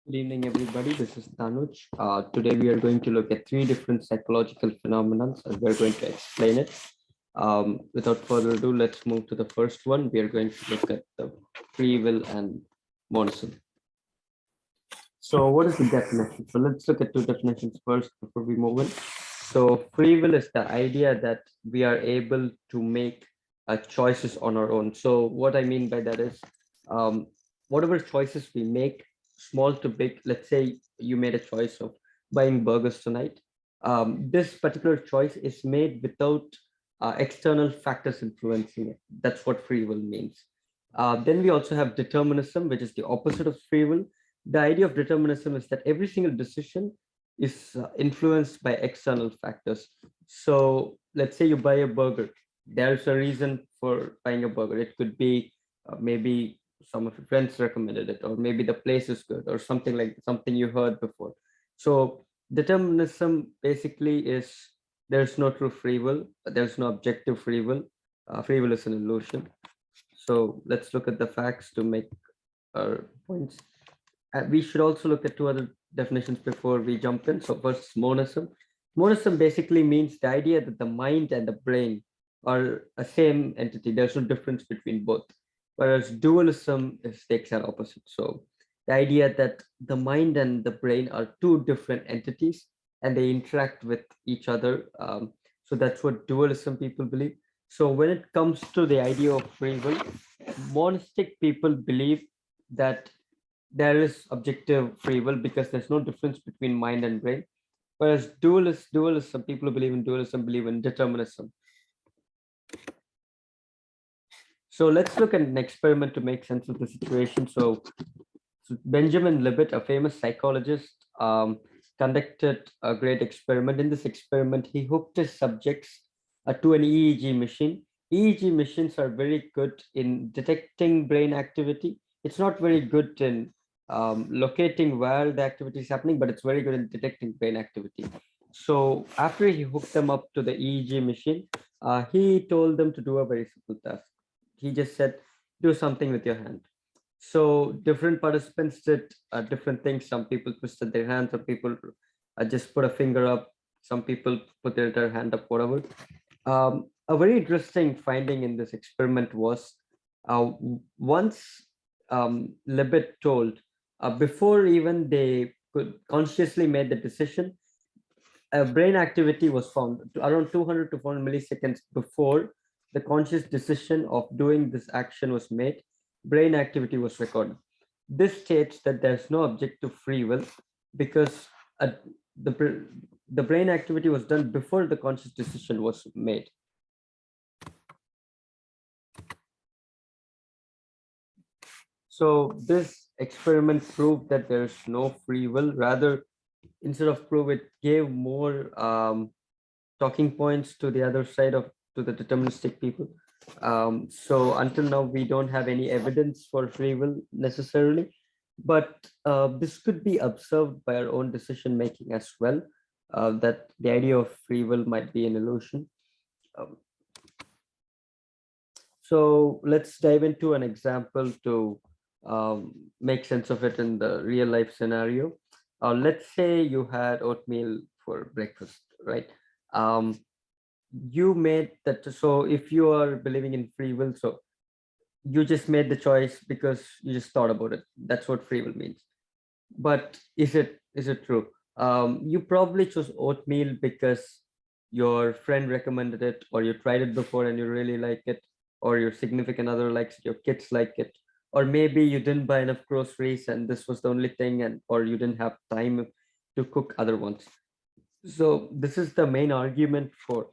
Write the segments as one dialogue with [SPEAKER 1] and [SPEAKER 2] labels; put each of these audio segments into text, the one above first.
[SPEAKER 1] Good evening, everybody. This is Tanuj. Today, we are going to look at three different psychological phenomena and we're going to explain it. Without further ado, let's move to the first one. We are going to look at the free will and monism. So, what is the definition? So, let's look at two definitions first before we move in. So, free will is the idea that we are able to make choices on our own. So, what I mean by that is, um, whatever choices we make, small to big, let's say you made a choice of buying burgers tonight. This particular choice is made without external factors influencing it. That's what free will means. Then we also have determinism, which is the opposite of free will. The idea of determinism is that every single decision is influenced by external factors. So let's say you buy a burger. There's a reason for buying a burger. It could be maybe some of your friends recommended it, or maybe the place is good, or something like something you heard before. So determinism basically is there's no true free will, there's no objective free will. Free will is an illusion. So let's look at the facts to make our points. We should also look at two other definitions before we jump in. So first, monism. Monism basically means the idea that the mind and the brain are a same entity. There's no difference between both. Whereas dualism is the exact opposite. So the idea that the mind and the brain are two different entities and they interact with each other. So that's what dualism people believe. So when it comes to the idea of free will, monistic people believe that there is objective free will because there's no difference between mind and brain. Whereas dualism, people who believe in dualism believe in determinism. So let's look at an experiment to make sense of the situation. So Benjamin Libet, a famous psychologist, conducted a great experiment. In this experiment, he hooked his subjects to an EEG machine. EEG machines are very good in detecting brain activity. It's not very good in locating where the activity is happening, but it's very good in detecting brain activity. So after he hooked them up to the EEG machine, he told them to do a very simple task. He just said, do something with your hand. So different participants did different things. Some people twisted their hands, some people just put a finger up, some people put their entire hand up, whatever. A very interesting finding in this experiment was once Libet told, before even they could consciously made the decision, brain activity was found around 200 to 400 milliseconds before the conscious decision of doing this action was made. Brain activity was recorded. This states that there's no objective free will because the, the brain activity was done before the conscious decision was made. So this experiment proved that there's no free will. Rather, instead of prove, it gave more talking points to the other side of to the deterministic people. So until now, we don't have any evidence for free will necessarily, but this could be observed by our own decision making as well. That the idea of free will might be an illusion. Um, so let's dive into an example to make sense of it in the real life scenario. Let's say you had oatmeal for breakfast, right? Um, you made that. So if you are believing in free will, so you just made the choice because you just thought about it. That's what free will means. But is it true? You probably chose oatmeal because your friend recommended it, or you tried it before and you really like it, or your significant other likes it, your kids like it, or maybe you didn't buy enough groceries and this was the only thing, and or you didn't have time to cook other ones. So this is the main argument for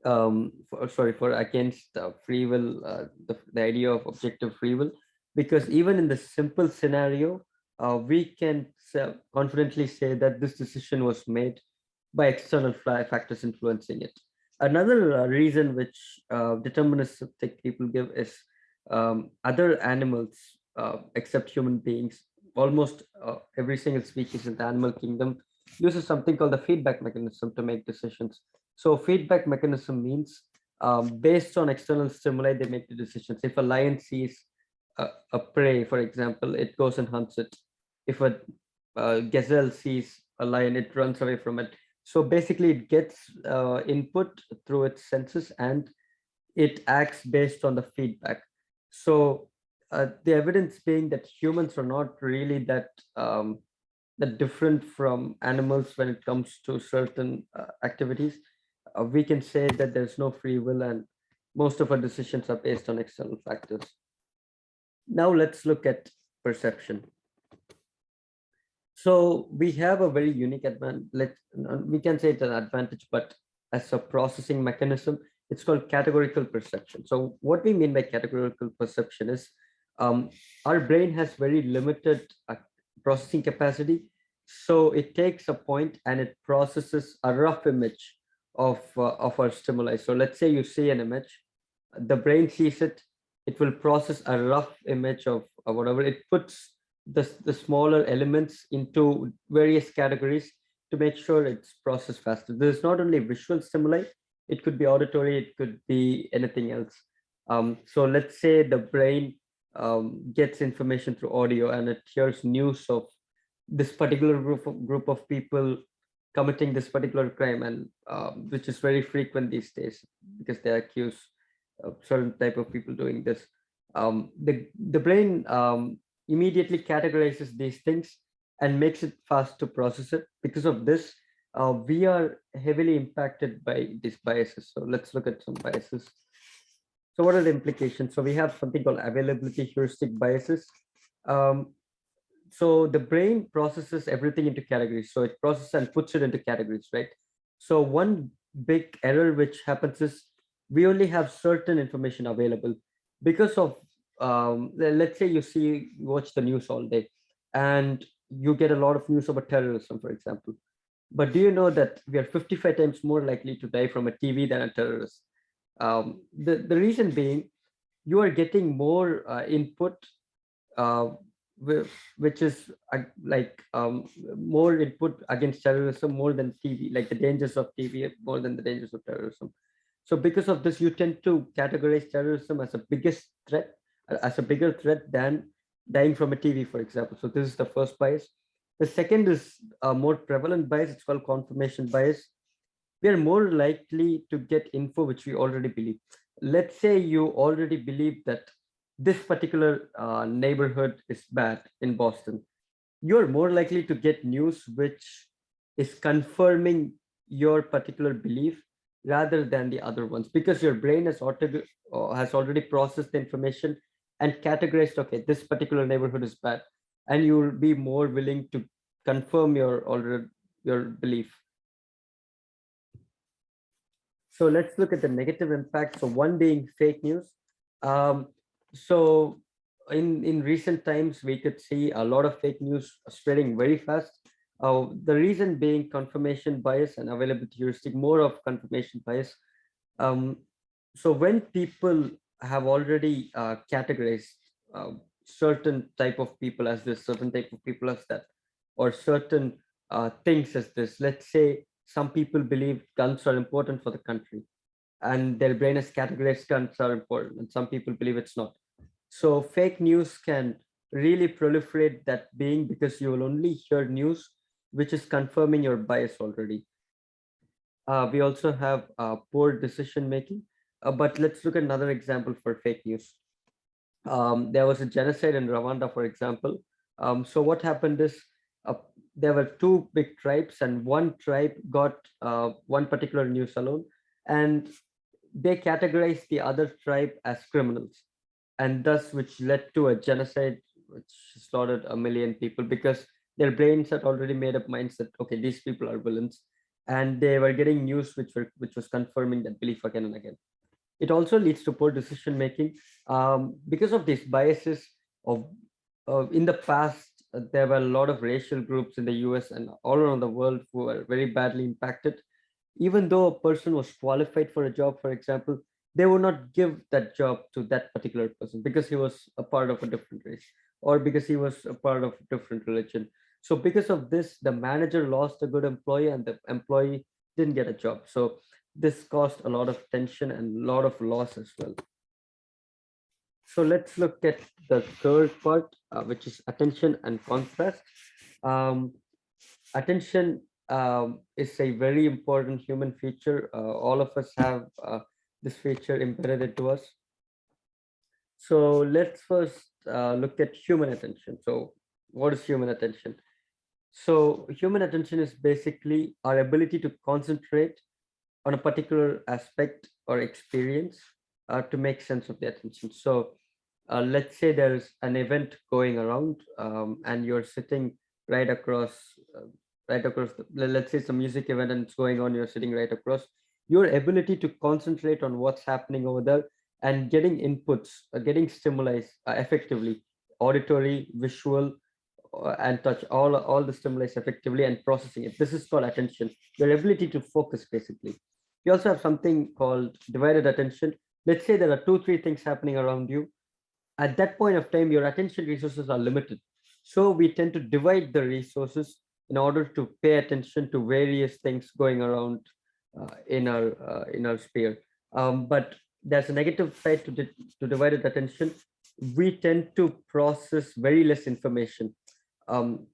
[SPEAKER 1] against free will, the idea of objective free will, because even in the simple scenario, we can confidently say that this decision was made by external factors influencing it. Another reason which deterministic people give is other animals, except human beings, almost every single species in the animal kingdom uses something called the feedback mechanism to make decisions. So feedback mechanism means based on external stimuli, they make the decisions. If a lion sees a prey, for example, it goes and hunts it. if a gazelle sees a lion, it runs away from it. So basically it gets input through its senses and it acts based on the feedback. So the evidence being that humans are not really that different from animals when it comes to certain activities. We can say that there's no free will and most of our decisions are based on external factors. Now let's look at perception. So we have a very unique advantage. We can say it's an advantage, but as a processing mechanism, it's called categorical perception. So what we mean by categorical perception is our brain has very limited processing capacity. So it takes a point and it processes a rough image of our stimuli. So let's say you see an image, the brain sees it, it will process a rough image of whatever. It puts the smaller elements into various categories to make sure it's processed faster. There's not only visual stimuli, it could be auditory, it could be anything else. So let's say the brain gets information through audio and it hears news of this particular group of people committing this particular crime, and which is very frequent these days because they accuse certain type of people doing this. The brain immediately categorizes these things and makes it fast to process it. Because of this, we are heavily impacted by these biases. So let's look at some biases. So what are the implications? So we have something called availability heuristic biases. So the brain processes everything into categories. So it processes and puts it into categories, right? So one big error which happens is we only have certain information available because of let's say you watch the news all day and you get a lot of news about terrorism, for example. But do you know that we are 55 times more likely to die from a TV than a terrorist? The reason being, you are getting more input, uh, which is more input against terrorism more than TV, like the dangers of TV more than the dangers of terrorism. So because of this, you tend to categorize terrorism as a biggest threat, as a bigger threat than dying from a TV, for example. So this is the first bias. The second is a more prevalent bias. It's called confirmation bias. We are more likely to get info which we already believe. Let's say you already believe that this particular neighborhood is bad in Boston. You're more likely to get news which is confirming your particular belief rather than the other ones, because your brain has already processed the information and categorized, okay, this particular neighborhood is bad, and you'll be more willing to confirm your belief. So let's look at the negative impact. So one being fake news. So in recent times, we could see a lot of fake news spreading very fast. The reason being confirmation bias and availability heuristic, more of confirmation bias. So when people have already categorized certain type of people as this, certain type of people as that, or certain things as this, let's say some people believe guns are important for the country and their brain has categorized guns are important, and some people believe it's not. So fake news can really proliferate that being, because you will only hear news which is confirming your bias already. We also have poor decision making, but let's look at another example for fake news. There was a genocide in Rwanda, for example. So what happened is there were two big tribes, and one tribe got one particular news alone, and they categorized the other tribe as criminals, and thus which led to a genocide which slaughtered 1 million people, because their brains had already made up minds that, okay, these people are villains, and they were getting news which was confirming that belief again and again. It also leads to poor decision making because of these biases. In the past, there were a lot of racial groups in the US and all around the world who were very badly impacted. Even though a person was qualified for a job, for example, they would not give that job to that particular person because he was a part of a different race, or because he was a part of a different religion. So because of this, the manager lost a good employee and the employee didn't get a job. So this caused a lot of tension and a lot of loss as well. So let's look at the third part. which is attention and contrast. Um, Attention is a very important human feature. All of us have this feature embedded into us. So let's first look at human attention. So what is human attention? So human attention is basically our ability to concentrate on a particular aspect or experience to make sense of the attention. So let's say there's an event going around and you're sitting right across, let's say it's a music event and it's going on, you're sitting right across. Your ability to concentrate on what's happening over there and getting inputs, getting stimuli effectively, auditory, visual, and touch, all the stimuli effectively and processing it. This is called attention, your ability to focus basically. You also have something called divided attention. Let's say there are 2-3 things happening around you. At that point of time, your attention resources are limited. So we tend to divide the resources in order to pay attention to various things going around in our sphere. But there's a negative side to divided attention. We tend to process very less information. Um,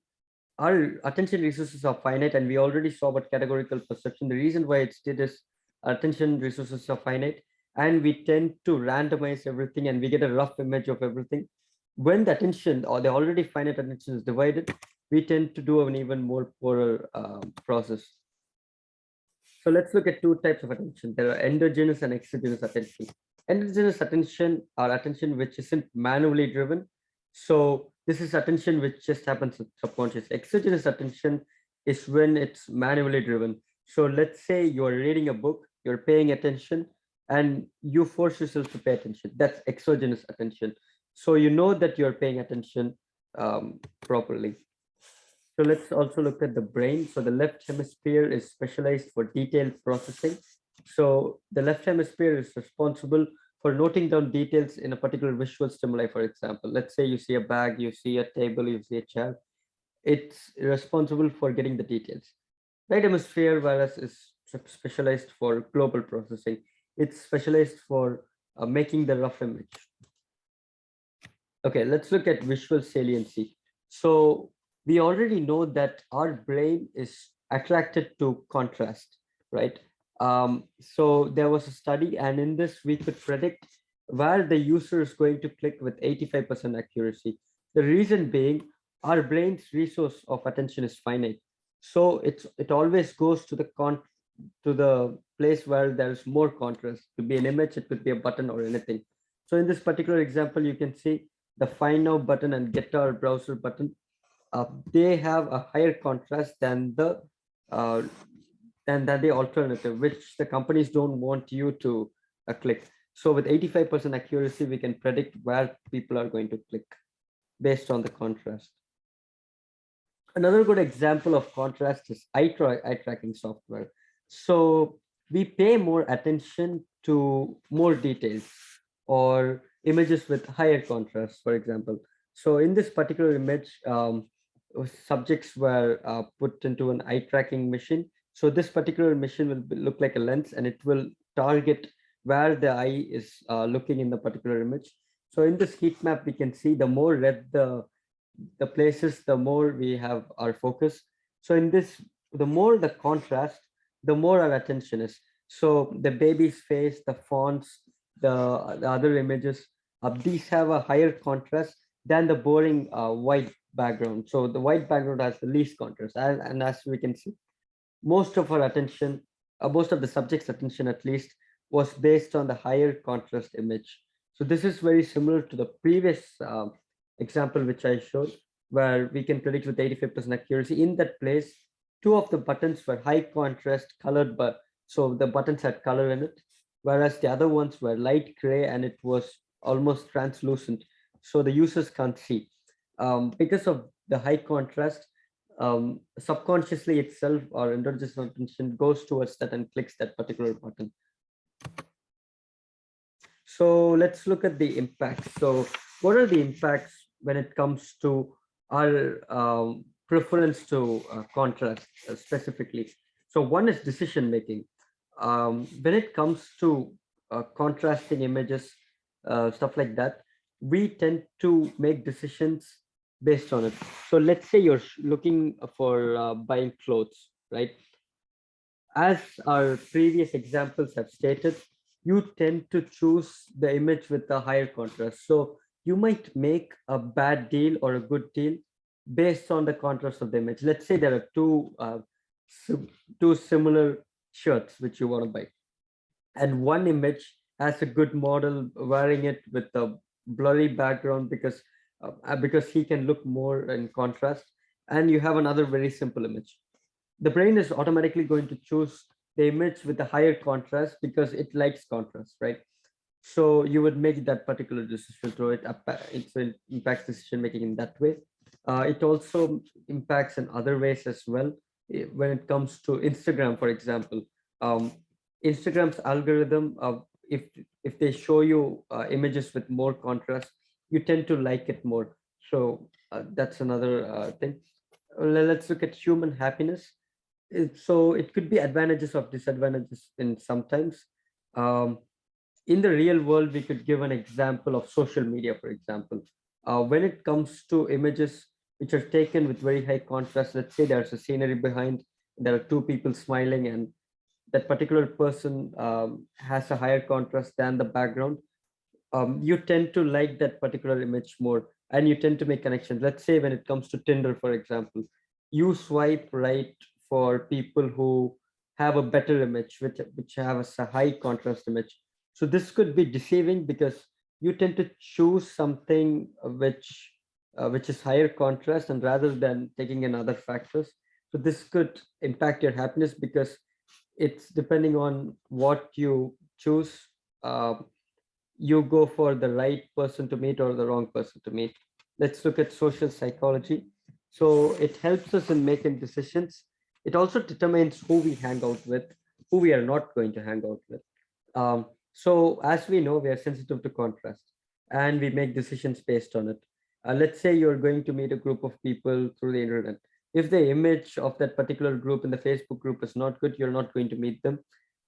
[SPEAKER 1] our attention resources are finite, and we already saw about categorical perception. The reason why it's did is our attention resources are finite, and we tend to randomize everything, and we get a rough image of everything. When the attention or the already finite attention is divided, we tend to do an even more poorer process. So let's look at 2 types of attention. There are endogenous and exogenous attention. Endogenous attention are attention which isn't manually driven. So this is attention which just happens subconscious. Exogenous attention is when it's manually driven. So let's say you're reading a book, you're paying attention, and you force yourself to pay attention. That's exogenous attention. So you know that you're paying attention properly. So let's also look at the brain. So the left hemisphere is specialized for detailed processing. So the left hemisphere is responsible for noting down details in a particular visual stimuli. For example, let's say you see a bag, you see a table, you see a chair. It's responsible for getting the details. Right hemisphere, whereas, is specialized for global processing. It's specialized for making the rough image. Okay, let's look at visual saliency. So we already know that our brain is attracted to contrast, right? So there was a study, and in this we could predict where the user is going to click with 85% accuracy. The reason being, our brain's resource of attention is finite, so it always goes to the place where there's more contrast. It could be an image, it could be a button or anything. So in this particular example, you can see the Find Now button and Get Our Browser button. They have a higher contrast than the alternative, which the companies don't want you to click. So with 85% accuracy, we can predict where people are going to click based on the contrast. Another good example of contrast is eye tracking software. So we pay more attention to more details or images with higher contrast, for example. So in this particular image, subjects were put into an eye tracking machine. So this particular machine will look like a lens, and it will target where the eye is looking in the particular image. So in this heat map, we can see the more red the places, the more we have our focus. So in this, the more the contrast, the more our attention is. So the baby's face, the fonts, the other images, these have a higher contrast than the boring white background. So the white background has the least contrast, and as we can see, most of our attention, most of the subject's attention at least, was based on the higher contrast image. So this is very similar to the previous example which I showed, where we can predict with 85% accuracy. In that place, 2 of the buttons were high contrast colored, but so the buttons had color in it, whereas the other ones were light gray and it was almost translucent, so the users can't see. Because of the high contrast, subconsciously itself, our endogenous attention goes towards that and clicks that particular button. So let's look at the impacts. So what are the impacts when it comes to our preference to contrast specifically? So one is decision making. When it comes to contrasting images, stuff like that, we tend to make decisions based on it. So let's say you're looking for buying clothes, right? As our previous examples have stated, you tend to choose the image with the higher contrast. So you might make a bad deal or a good deal based on the contrast of the image. Let's say there are two similar shirts which you want to buy, and one image has a good model wearing it with a blurry background because he can look more in contrast, and you have another very simple image. The brain is automatically going to choose the image with a higher contrast because it likes contrast, right? So you would make that particular decision through it. It impacts decision making in that way. It also impacts in other ways as well. When it comes to Instagram, for example, um, Instagram's algorithm, if they show you images with more contrast, you tend to like it more. So that's another thing. Let's look at human happiness. So it could be advantages or disadvantages in sometimes. Um, in the real world, we could give an example of social media, for example. When it comes to images which are taken with very high contrast, let's say there's a scenery behind, there are two people smiling, and that particular person has a higher contrast than the background, you tend to like that particular image more, and you tend to make connections. Let's say when it comes to Tinder, for example, you swipe right for people who have a better image, which have a high contrast image. So this could be deceiving because you tend to choose something which is higher contrast, and rather than taking in other factors. So this could impact your happiness because it's depending on what you choose. Uh, you go for the right person to meet or the wrong person to meet. Let's look at social psychology. So it helps us in making decisions. It also determines who we hang out with, who we are not going to hang out with. So as we know, we are sensitive to contrast, and we make decisions based on it. Let's say you're going to meet a group of people through the internet. If the image of that particular group in the Facebook group is not good, you're not going to meet them.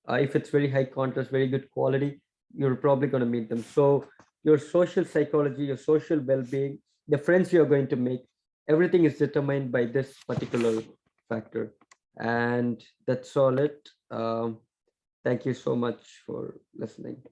[SPEAKER 1] If it's very high contrast, very good quality, you're probably going to meet them. So your social psychology, your social well-being, the friends you're going to make, everything is determined by this particular factor. And that's all it. Thank you so much for listening.